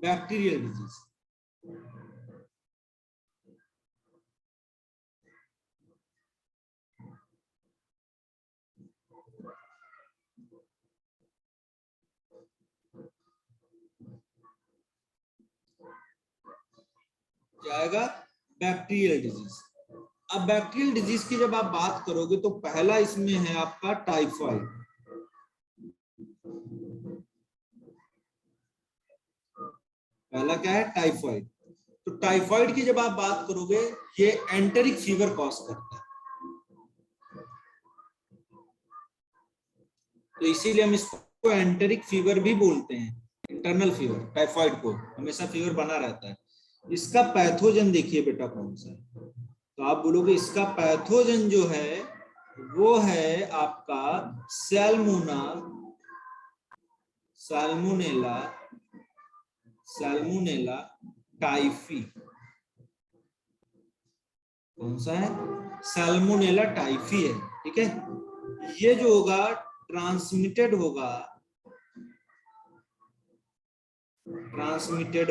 बैक्टीरियल डिजीज। क्या आएगा, बैक्टीरियल डिजीज। अब बैक्टीरियल डिजीज की जब आप बात करोगे तो पहला इसमें है आपका टाइफाइड। पहला क्या है, टाइफाइड। तो टाइफाइड की जब आप बात करोगे ये एंटेरिक फीवर कॉज करता है, तो इसीलिए हम इसको एंटेरिक फीवर भी बोलते हैं, इंटरनल फीवर। टाइफाइड को हमेशा फीवर बना रहता है। इसका पैथोजन देखिए बेटा कौन सा है, तो आप बोलोगे इसका पैथोजन जो है वो है आपका सैल्मोनेला टाइफी। कौन सा है, सैल्मोनेला टाइफी है, ठीक है। ये जो होगा ट्रांसमिटेड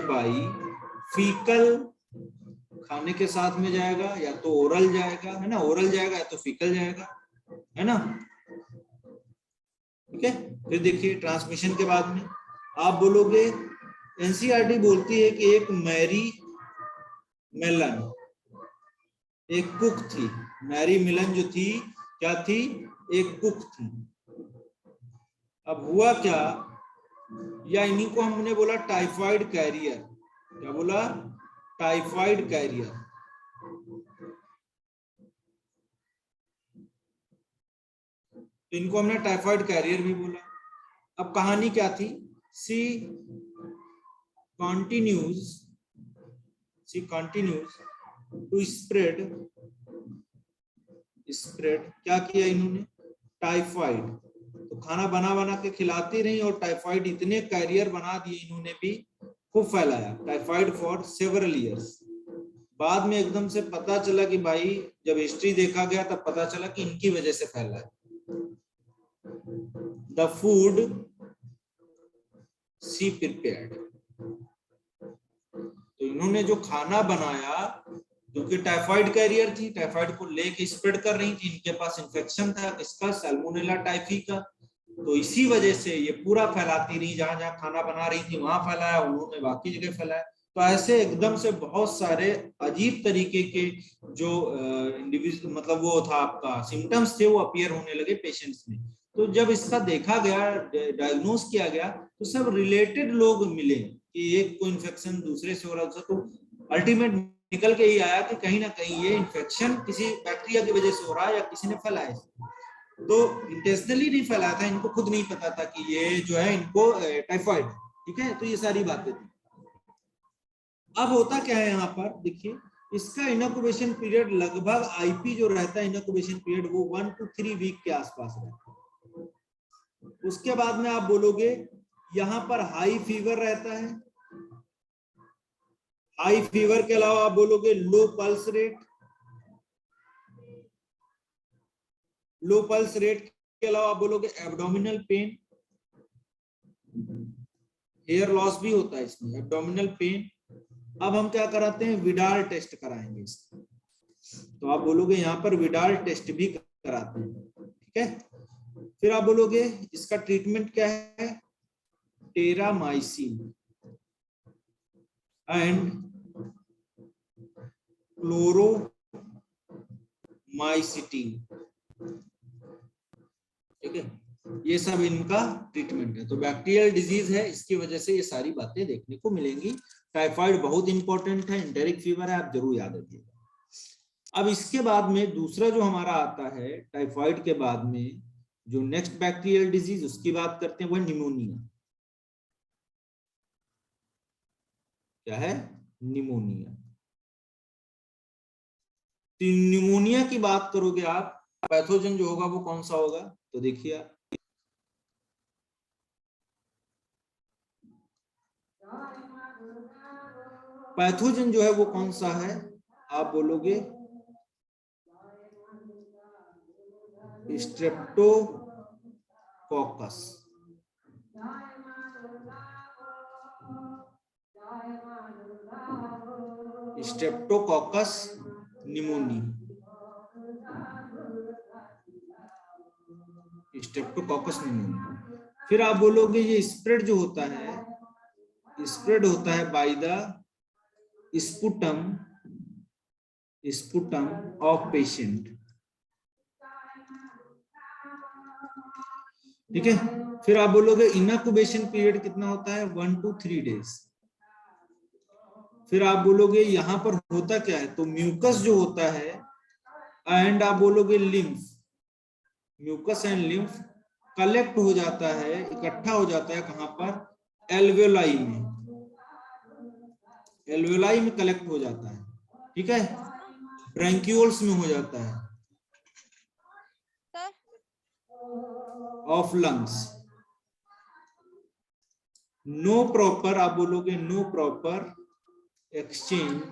बाय फीकल, खाने के साथ में जाएगा, या तो ओरल जाएगा, है ना, ओरल जाएगा या तो फीकल जाएगा, है ना, ठीक है। फिर देखिए ट्रांसमिशन के बाद में आप बोलोगे, एनसीईआरटी बोलती है कि एक मैरी मेलन एक कुक थी। मैरी मिलन जो थी क्या थी, एक कुक थी। अब हुआ क्या, या इन्हीं को हमने बोला टाइफाइड कैरियर। क्या बोला, टाइफाइड कैरियर। इनको हमने टाइफाइड कैरियर भी बोला। अब कहानी क्या थी, सी कंटिन्यूज टू स्प्रेड क्या किया इन्होंने, टाइफाइड। तो खाना बना बना के खिलाती रही और टाइफाइड इतने कैरियर बना दिए इन्होंने भी, खूब फैलाया टाइफाइड फॉर सेवरल ईयर्स, बाद में एकदम से पता चला कि भाई जब हिस्ट्री देखा गया तब पता चला कि इनकी वजह से फैला है। द फूड शी प्रिपेयर्ड, तो इन्होंने जो खाना बनाया, क्योंकि टाइफाइड कैरियर थी, टाइफाइड को लेके स्प्रेड कर रही थी, इनके पास इन्फेक्शन था किसका, सैल्मोनेला टाइफी का, तो इसी वजह से ये पूरा फैलाती रही, जहां जहां खाना बना रही थी वहां फैलाया, उन्होंने बाकी जगह फैलाया। तो ऐसे एकदम से बहुत सारे अजीब तरीके के जो इंडिविजुअल मतलब वो था आपका सिम्टम्स थे वो अपीयर होने लगे पेशेंट्स में। तो जब इसका देखा गया, डायग्नोज किया गया, तो सब रिलेटेड लोग मिले कि एक को इन्फेक्शन दूसरे से हो रहा था, तो अल्टीमेट निकल के ही आया कि कहीं ना कहीं ये इन्फेक्शन किसी बैक्टीरिया की वजह से हो रहा है या किसी ने फैलाया। तो इंटेंशनली नहीं फैलाया था, इनको खुद नहीं पता था कि ये जो है इनको टाइफाइड, ठीक है। तो ये सारी बातें थी। अब होता क्या है यहाँ पर देखिए, इसका इनक्यूबेशन पीरियड लगभग आईपी जो रहता है इनक्यूबेशन पीरियड वो 1 to 3 वीक के आसपास रहता है। उसके बाद में आप बोलोगे यहाँ पर हाई फीवर रहता है, हाई फीवर के अलावा आप बोलोगे low pulse rate, low pulse rate के अलावा आप बोलोगे एब्डोमिनल पेन, हेयर लॉस भी होता है इसमें, एब्डोमिनल पेन। अब हम क्या कराते हैं, विडाल टेस्ट कराएंगे इसका, तो आप बोलोगे यहाँ पर विडाल टेस्ट भी कराते हैं, ठीक है। फिर आप बोलोगे इसका ट्रीटमेंट क्या है, टेरामाइसिन एंड क्लोरोमाइसिटीन, ठीक है, ये सब इनका ट्रीटमेंट है। तो बैक्टीरियल डिजीज है, इसकी वजह से ये सारी बातें देखने को मिलेंगी। टाइफाइड बहुत इंपॉर्टेंट है, एंटेरिक फीवर है, आप जरूर याद रखिएगा। अब इसके बाद में दूसरा जो हमारा आता है, टाइफाइड के बाद में जो नेक्स्ट बैक्टीरियल डिजीज उसकी बात करते हैं, वो निमोनिया। क्या है, निमोनिया। तो निमोनिया की बात करोगे आप, पैथोजन जो होगा वो कौन सा होगा, तो देखिए आप पैथोजन जो है वो कौन सा है, आप बोलोगे Streptococcus, Streptococcus pneumoniae, Streptococcus pneumoniae. फिर आप बोलोगे ये स्प्रेड जो होता है, स्प्रेड होता है by the sputum of patient, ठीक है। फिर आप बोलोगे इनक्यूबेशन पीरियड कितना होता है, 1 to 3 डेज। फिर आप बोलोगे यहां पर होता क्या है, तो म्यूकस जो होता है एंड आप बोलोगे lymph, mucus and lymph collect हो जाता है, इकट्ठा हो जाता है कहां पर, एल्वेलाई में, एल्वेलाई में कलेक्ट हो जाता है, ठीक है, ब्रैंक्यूल्स में हो जाता है ऑफ लंग्स। नो प्रॉपर, आप बोलोगे no proper exchange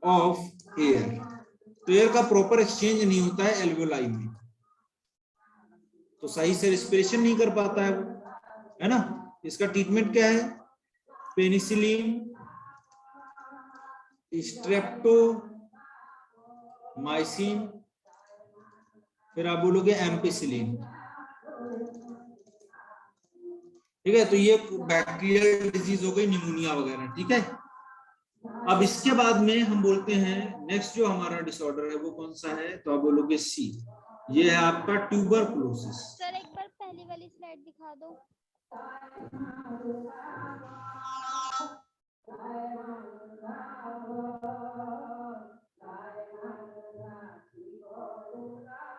of air, तो एयर का प्रॉपर एक्सचेंज नहीं होता है एल्वेलाई में, तो सही से रेस्पिरेशन नहीं कर पाता है वो, है ना। इसका ट्रीटमेंट क्या है, पेनिसिलिन, स्ट्रेप्टोमाइसिन, फिर आप बोलोगे एम्पिसिलिन, ठीक है। तो ये बैक्टीरियल डिजीज हो गई, निमोनिया वगैरह, ठीक है। अब इसके बाद में हम बोलते हैं नेक्स्ट जो हमारा डिसऑर्डर है वो कौन सा है, तो आप बोलोगे सी, ये है आपका ट्यूबरकुलोसिस। सर एक बार पहली वाली स्लाइड दिखा दो।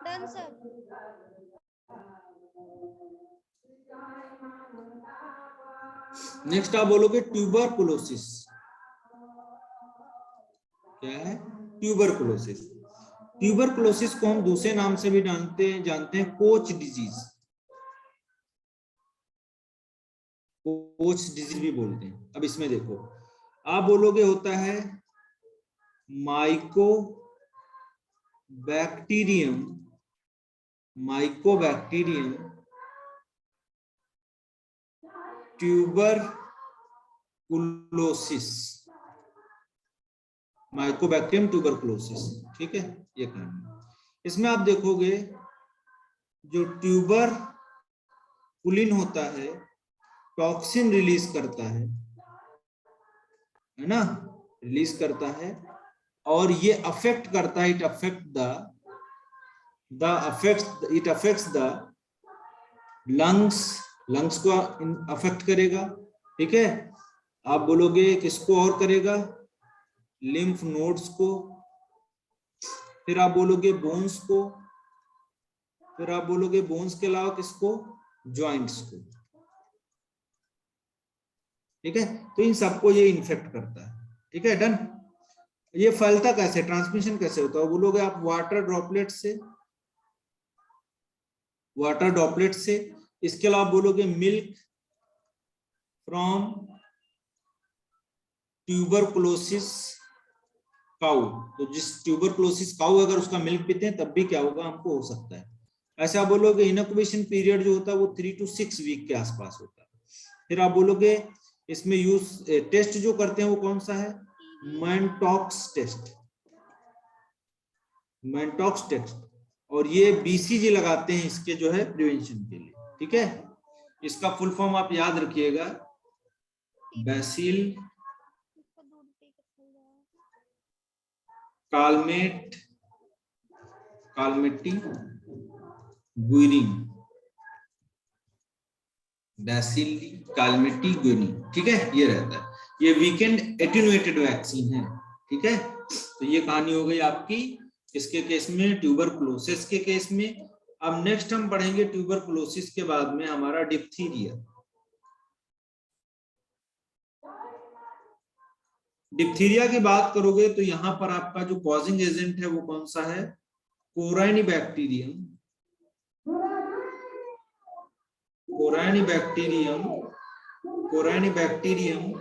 Done sir. नेक्स्ट आप बोलोगे ट्यूबरकुलोसिस, क्या है, ट्यूबरकुलोसिस। ट्यूबरकुलोसिस को हम दूसरे नाम से भी जानते हैं कोच डिजीज, कोच डिजीज भी बोलते हैं। अब इसमें देखो, आप बोलोगे होता है Mycobacterium, Mycobacterium tuberculosis, Mycobacterium tuberculosis, ठीक है, ये कहानी। इसमें आप देखोगे जो ट्यूबरकुलिन होता है टॉक्सिन रिलीज करता है ना, रिलीज करता है, और ये अफेक्ट करता है, it affects the lungs, lungs को अफेक्ट करेगा, ठीक है। आप बोलोगे किसको और करेगा, लिम्फ नोड्स को, फिर आप बोलोगे बोन्स को, फिर आप बोलोगे बोन्स के अलावा किसको, जॉइंट्स को, ठीक है। तो इन सबको ये इन्फेक्ट करता है, ठीक है, डन। ये फैलता कैसे, ट्रांसमिशन कैसे होता है, बोलोगे आप वाटर ड्रॉपलेट से, वाटर ड्रॉपलेट से। इसके अलावा बोलोगे मिल्क फ्रॉम ट्यूबरकुलोसिस काऊ, तो जिस ट्यूबरकुलोसिस काऊ अगर उसका मिल्क पीते हैं तब भी क्या होगा, हमको हो सकता है। ऐसा बोलोगे इनक्यूबेशन पीरियड जो होता है वो 3 to 6 वीक के आसपास होता है। फिर आप बोलोगे इसमें यूज टेस्ट जो करते हैं वो कौन सा है, मैनटॉक्स टेस्ट, मैनटॉक्स टेस्ट, और ये बीसीजी लगाते हैं इसके जो है प्रिवेंशन के लिए, ठीक है। इसका फुल फॉर्म आप याद रखिएगा, बैसिल कालमेट कालमेटी गुइनिन, बैसिली कालमेटी गुइनिन, ठीक है, ये रहता है। ये वीकेंड एटेन्युएटेड वैक्सीन है, ठीक है। तो ये कहानी हो गई आपकी इसके केस में, ट्यूबरकुलोसिस के केस में। अब नेक्स्ट हम पढ़ेंगे ट्यूबरकुलोसिस के बाद में हमारा डिप्थीरिया। डिप्थीरिया की बात करोगे तो यहाँ पर आपका जो कॉजिंग एजेंट है वो कौन सा है, कोराइनिबैक्टीरियम, कोराइनिबैक्टीरियम, कोराइनिबैक्टीरियम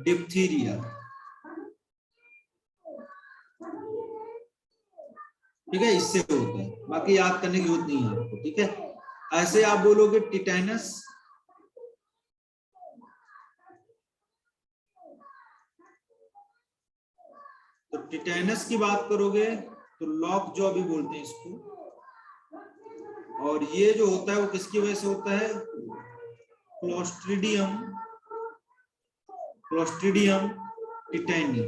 डिप्थीरिया, ठीक है, इससे होता है, बाकी याद करने की जरूरत नहीं है आपको, ठीक है। ऐसे आप बोलोगे टिटेनस, तो टिटेनस की बात करोगे तो लॉक जॉ भी बोलते हैं इसको, और ये जो होता है वो किसकी वजह से होता है, क्लोस्ट्रिडियम, क्लोस्ट्रिडियम टिटैनी,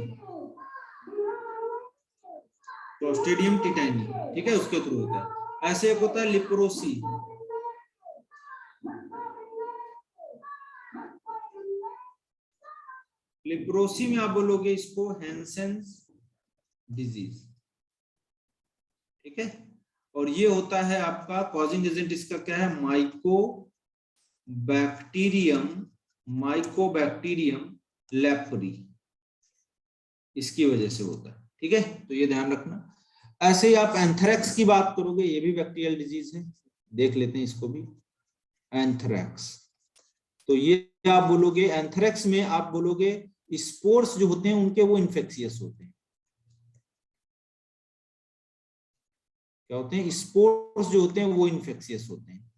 क्लोस्ट्रिडियम टिटैनी, ठीक है, उसके थ्रू होता है। ऐसे एक होता है लिप्रोसी, लिप्रोसी में आप बोलोगे इसको हैंसेन्स डिजीज, ठीक है। और ये होता है आपका कॉजिंग एजेंट, इसका क्या है, माइकोबैक्टीरियम, माइकोबैक्टीरियम लेप्री, इसकी वजह से होता है, ठीक है, तो ये ध्यान रखना। ऐसे ही आप एंथ्रेक्स की बात करोगे, ये भी बैक्टीरियल डिजीज है, देख लेते हैं इसको भी, एंथ्रेक्स। तो ये आप बोलोगे एंथ्रेक्स में आप बोलोगे स्पोर्स जो होते हैं उनके वो इन्फेक्शियस होते हैं, क्या होते हैं, स्पोर्स जो होते हैं वो इन्फेक्शियस होते हैं।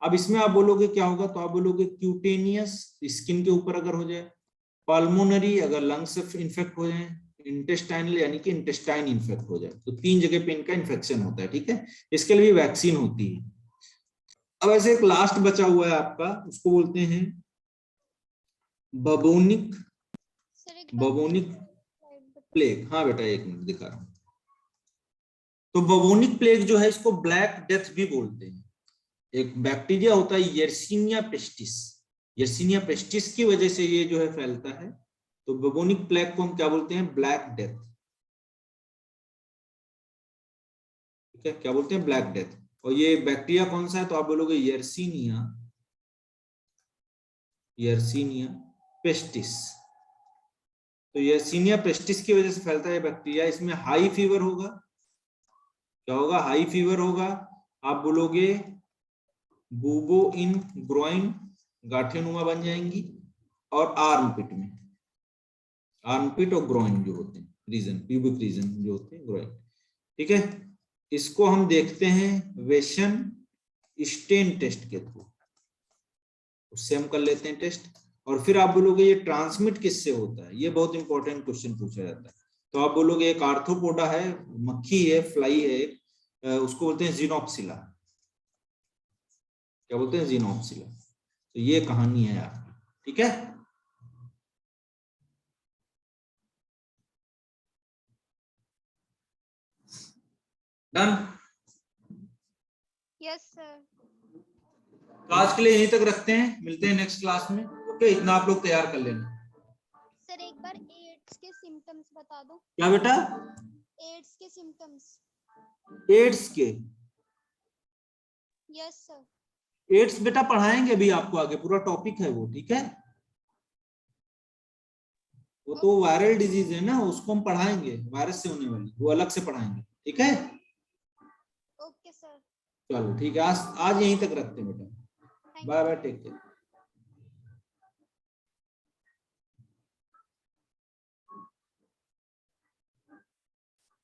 अब इसमें आप बोलोगे क्या होगा, तो आप बोलोगे क्यूटेनियस, स्किन के ऊपर अगर हो जाए, पल्मोनरी अगर लंग्स से इन्फेक्ट हो जाए, इंटेस्टाइनल यानी कि इंटेस्टाइन इन्फेक्ट हो जाए, तो 3 जगह पे इनका इन्फेक्शन होता है, ठीक है। इसके लिए वैक्सीन होती है। अब ऐसे एक लास्ट बचा हुआ है आपका, उसको बोलते हैं बबोनिक, बबोनिक प्लेग। हाँ बेटा एक मिनट दिखा रहा हूं। तो बबोनिक प्लेग जो है इसको ब्लैक डेथ भी बोलते हैं। एक बैक्टीरिया होता है यर्सीनिया पेस्टिस, यर्सीनिया पेस्टिस की वजह से ये जो है फैलता है। तो बबोनिक प्लेग को हम क्या बोलते हैं, ब्लैक डेथ, ठीक है, क्या बोलते हैं, ब्लैक डेथ। और ये बैक्टीरिया कौन सा है, तो आप बोलोगे यर्सीनिया, यर्सीनिया पेस्टिस। तो यर्सीनिया पेस्टिस की वजह से फैलता है बैक्टीरिया। इसमें हाई फीवर होगा, क्या होगा, हाई फीवर होगा। आप बोलोगे बूबो इन ग्रोइन, गांठें नुमा बन जाएंगी, और आर्म पिट में, आर्मपिट और ग्रोइन जो होते हैं रीजन, प्यूबिक रीजन जो होते हैं ग्रोइन। ठीक है, इसको हम देखते हैं वेशन स्टेन टेस्ट के थ्रू, उससे हम कर लेते हैं टेस्ट। और फिर आप बोलोगे ये ट्रांसमिट किससे होता है, ये बहुत इंपॉर्टेंट क्वेश्चन पूछा जाता है। तो आप बोलोगे एक आर्थ्रोपोडा है, मक्खी है, फ्लाई है, उसको बोलते हैं जीनोप्सिला। क्या बोलते हैं? जीनोप्सिला। तो ये कहानी है आपकी। ठीक है, डन। Yes sir. तो आज के लिए यहीं तक रखते हैं, मिलते हैं नेक्स्ट क्लास में। ओके, इतना आप लोग तैयार कर लेना। सर एक बार एड्स के सिम्टम्स बता दो। क्या बेटा? एड्स के सिम्टम्स। एड्स के? Yes sir. एड्स बेटा पढ़ाएंगे अभी आपको, आगे पूरा टॉपिक है वो। ठीक है, वो तो वायरल डिजीज है ना, उसको हम पढ़ाएंगे, वायरस से होने वाली, वो अलग से पढ़ाएंगे। ठीक है, ओके सर। चलो ठीक है, आज यहीं तक रखते हैं बेटा। Bye bye, take care.